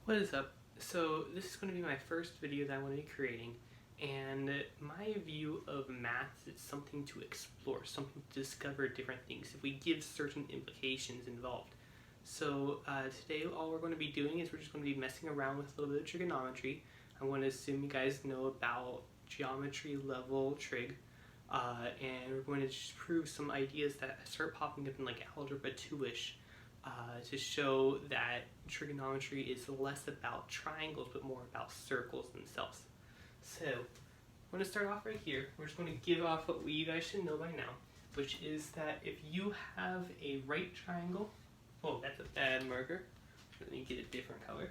What is up? So this is going to be my first video that I'm going to be creating, and my view of math is something to explore, something to discover different things if we give certain implications involved. So today all we're going to be doing is we're just going to be messing around with a little bit of trigonometry. I'm going to assume you guys know about geometry level trig, and we're going to just prove some ideas that start popping up in like Algebra 2-ish. To show that trigonometry is less about triangles but more about circles themselves. So I'm going to start off right here. We're just going to give off what you guys should know by now, which is that if you have a right triangle, oh, that's a bad marker. Let me get a different color.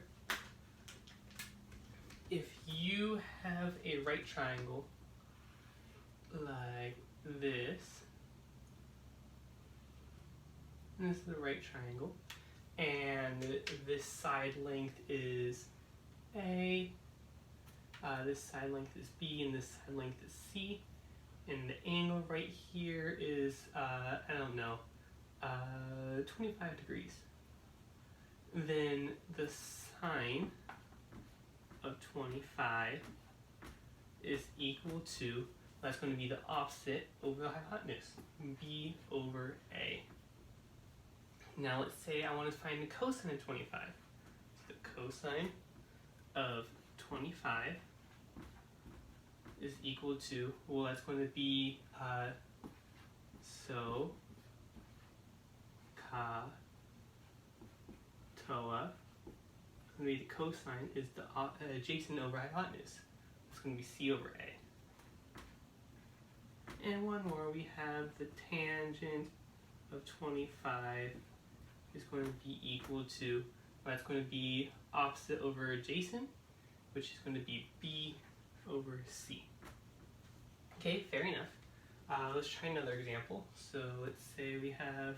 If you have a right triangle like this, and this is the right triangle, and this side length is A, this side length is B, and this side length is C, and the angle right here is, 25 degrees. Then the sine of 25 is equal to, that's going to be the opposite over the hypotenuse, B over A. Now let's say I want to find the cosine of 25. So the cosine of 25 is equal to, well, that's going to be, so toa, it's going to be the cosine is the adjacent over hypotenuse. It's going to be C over A. And one more, we have the tangent of 25 is going to be equal to, well, that's going to be opposite over adjacent, which is going to be B over C. Okay, fair enough. Let's try another example. So let's say we have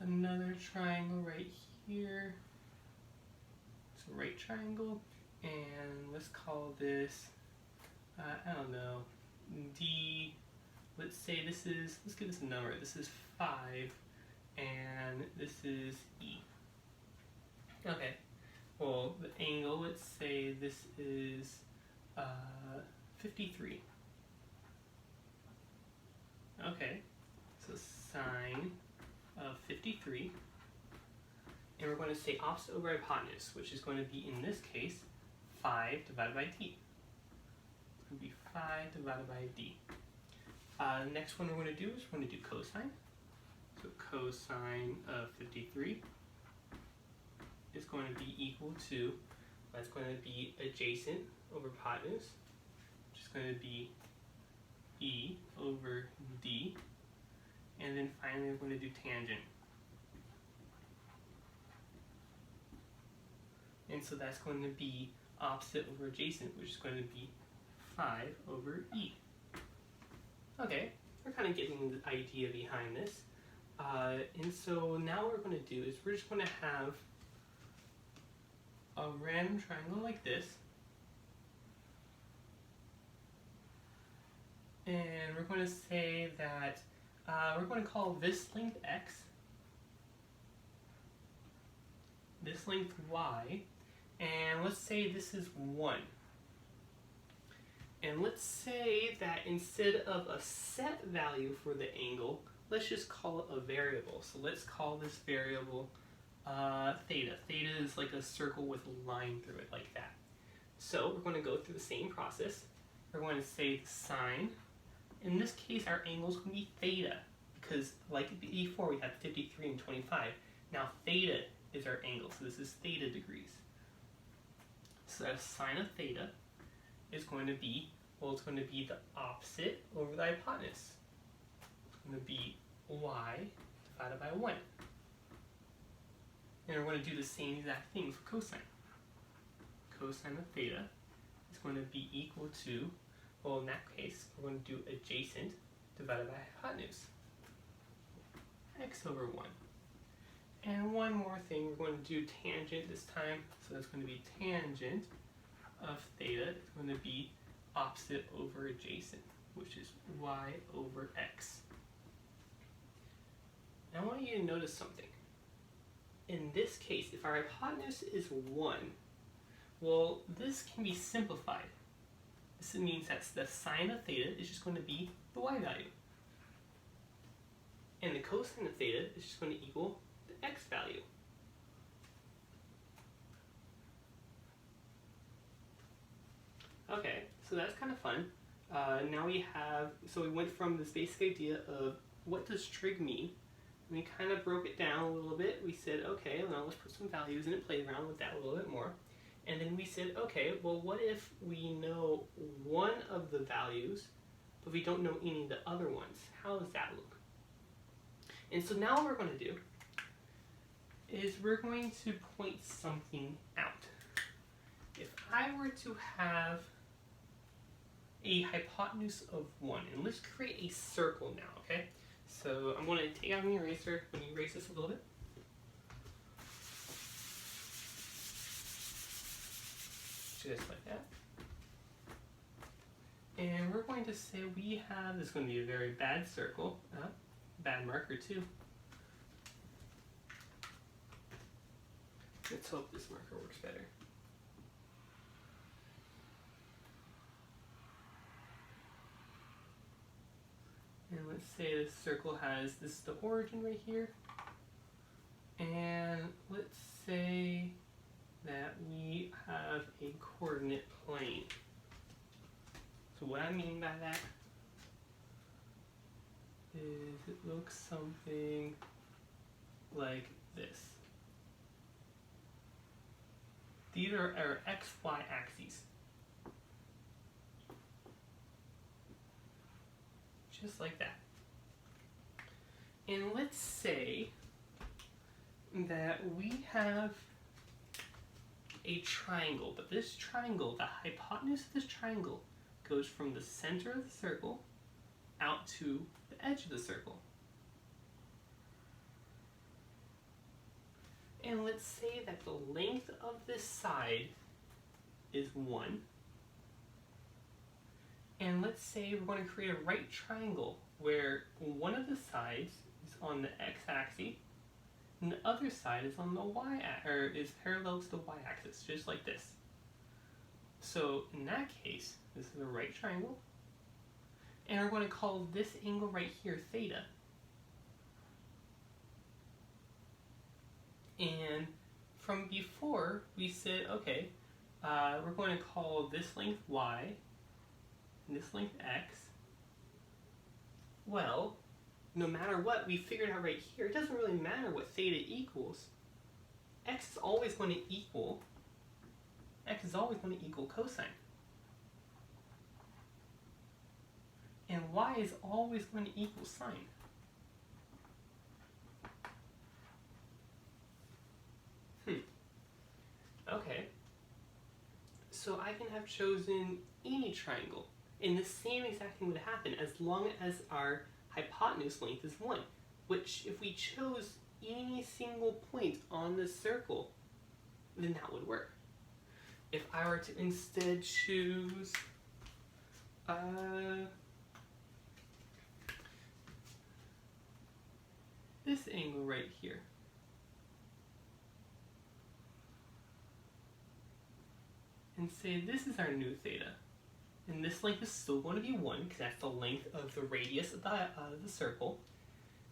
another triangle right here. It's a right triangle, and let's call this, D. Let's say this is, let's give this a number. This is 5. And this is E. Okay, well, the angle, let's say this is 53. Okay, so sine of 53. And we're going to say opposite over hypotenuse, which is going to be, in this case, 5 divided by D. It's going to be 5 divided by D. The next one we're going to do is we're going to do cosine. So cosine of 53 is going to be equal to, that's going to be adjacent over hypotenuse, which is going to be E over D. And then finally we're going to do tangent. And so that's going to be opposite over adjacent, which is going to be 5 over E. Okay, we're kind of getting the idea behind this. And so now what we're going to do is we're just going to have a random triangle like this, and we're going to say that we're going to call this length X, this length Y, and let's say this is 1. And let's say that instead of a set value for the angle, let's just call it a variable. So let's call this variable theta. Theta is like a circle with a line through it, like that. So we're going to go through the same process. We're going to say sine. In this case, our angle is going to be theta, because like before, we had 53 and 25. Now theta is our angle, so this is theta degrees. So that sine of theta is going to be, well, it's going to be the opposite over the hypotenuse. Going to be y divided by 1. And we're going to do the same exact thing for cosine. Cosine of theta is going to be equal to, well, in that case, we're going to do adjacent divided by hypotenuse, x over 1. And one more thing, we're going to do tangent this time. So that's going to be tangent of theta. It's going to be opposite over adjacent, which is y over x. I want you to notice something. in this case, if our hypotenuse is 1, well, this can be simplified. This means that the sine of theta is just going to be the y value. And the cosine of theta is just going to equal the x value. Okay, so that's kind of fun. Now we have, so we went from this basic idea of what does trig mean. We kind of broke it down a little bit. We said, okay, well, let's put some values in it, play around with that a little bit more. And then we said, okay, well, what if we know one of the values, but we don't know any of the other ones? How does that look? And so now what we're going to do is we're going to point something out. If I were to have a hypotenuse of 1, and let's create a circle now, okay? So I'm going to take out an eraser. I'm going to erase this a little bit. Just like that. And we're going to say we have, this is going to be a very bad circle, bad marker too. Let's hope this marker works better. And let's say this circle has, this is the origin right here. And let's say that we have a coordinate plane. So what I mean by that is it looks something like this. These are our XY axes. Just like that. And let's say that we have a triangle, but this triangle, the hypotenuse of this triangle goes from the center of the circle out to the edge of the circle. And let's say that the length of this side is 1. And let's say we're going to create a right triangle where one of the sides is on the x-axis and the other side is on the or is parallel to the y-axis, just like this. So in that case, this is a right triangle, and we're going to call this angle right here theta. And from before, we said, okay, we're going to call this length y and this length x. Well, no matter what, we figured out right here, it doesn't really matter what theta equals. X is always going to equal cosine. And y is always going to equal sine. Okay. So I can have chosen any triangle, and the same exact thing would happen as long as our hypotenuse length is 1, which if we chose any single point on the circle, then that would work. If I were to instead choose this angle right here, and say this is our new theta, and this length is still going to be 1 because that's the length of the radius of the circle.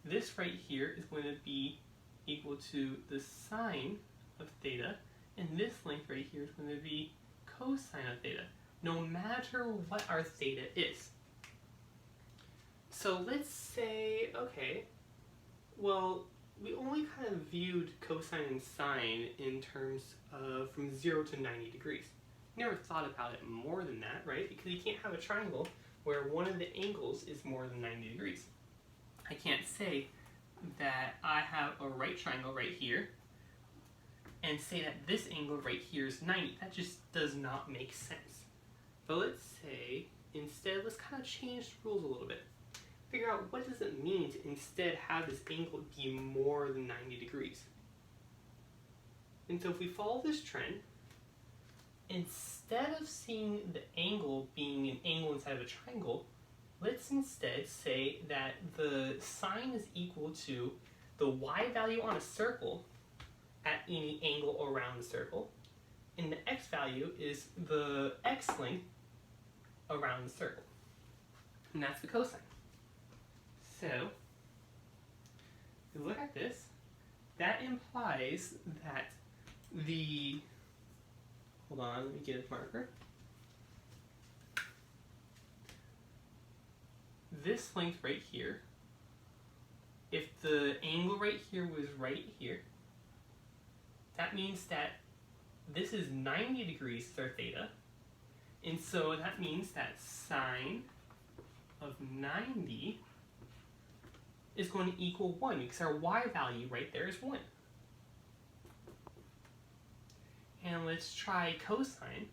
This right here is going to be equal to the sine of theta, and this length right here is going to be cosine of theta, no matter what our theta is. So let's say, okay, well, we only kind of viewed cosine and sine in terms of from 0 to 90 degrees. Never thought about it more than that, right? Because you can't have a triangle where one of the angles is more than 90 degrees. I can't say that I have a right triangle right here and say that this angle right here is 90. That just does not make sense. But let's say, instead, let's kind of change the rules a little bit. Figure out what does it mean to instead have this angle be more than 90 degrees. And so if we follow this trend, instead of seeing the angle being an angle inside of a triangle, let's instead say that the sine is equal to the y value on a circle at any angle around the circle, and the x value is the x length around the circle. And that's the cosine. So, if you look at this, that implies that the, hold on, let me get a marker. This length right here, if the angle right here was right here, that means that this is 90 degrees is our theta, and so that means that sine of 90 is going to equal 1, because our y value right there is 1. And let's try cosine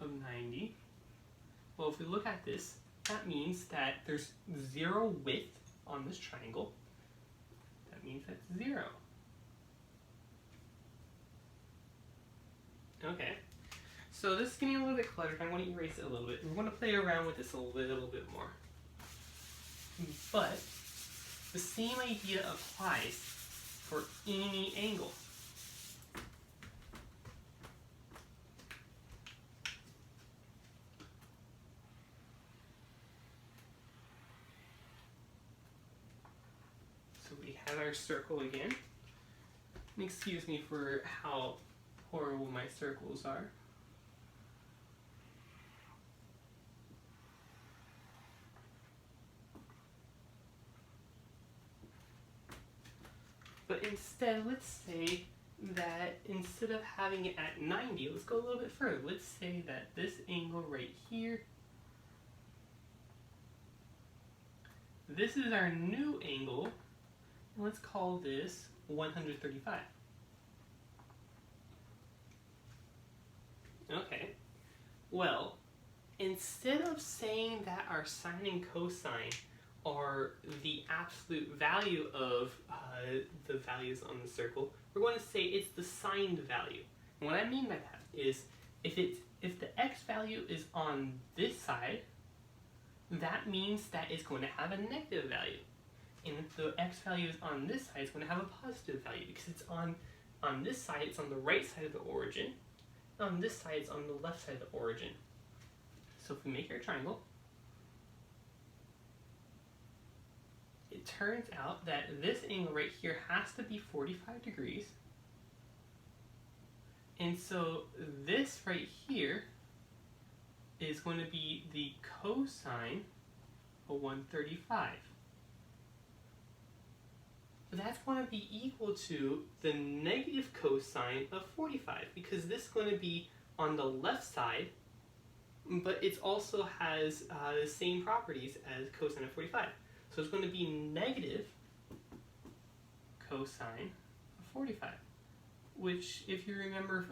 of 90. Well, if we look at this, that means that there's 0 width on this triangle. That means that's 0. Okay, so this is getting a little bit cluttered. I want to erase it a little bit. We're going to play around with this a little bit more. But the same idea applies for any angle. So we have our circle again. And excuse me for how horrible my circles are. But instead, let's say that instead of having it at 90, let's go a little bit further. Let's say that this angle right here, this is our new angle, and let's call this 135. Okay, well, instead of saying that our sine and cosine are the absolute value of the values on the circle, we're going to say it's the signed value. And what I mean by that is if the x value is on this side, that means that it's going to have a negative value. And if the x value is on this side, it's going to have a positive value because it's on this side, it's on the right side of the origin. On this side, it's on the left side of the origin. So if we make our triangle, it turns out that this angle right here has to be 45 degrees. And so this right here is going to be the cosine of 135. But that's going to be equal to the negative cosine of 45, because this is going to be on the left side, but it also has the same properties as cosine of 45. So it's going to be negative cosine of 45, which, if you remember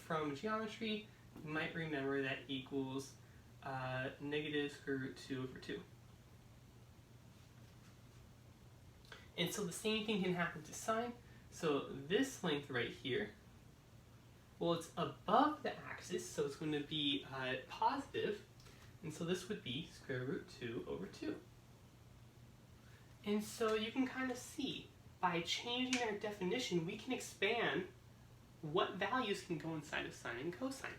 from geometry, you might remember that equals negative square root 2 over 2. And so the same thing can happen to sine. So this length right here, well, it's above the axis, so it's going to be positive, and so this would be square root 2 over 2. And so you can kind of see, by changing our definition, we can expand what values can go inside of sine and cosine.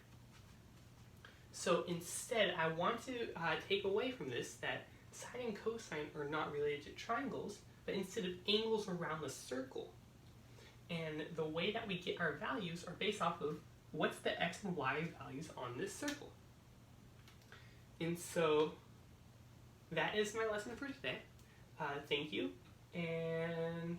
So instead, I want to take away from this that sine and cosine are not related to triangles, but instead of angles around the circle. And the way that we get our values are based off of what's the x and y values on this circle. And so that is my lesson for today. Thank you, and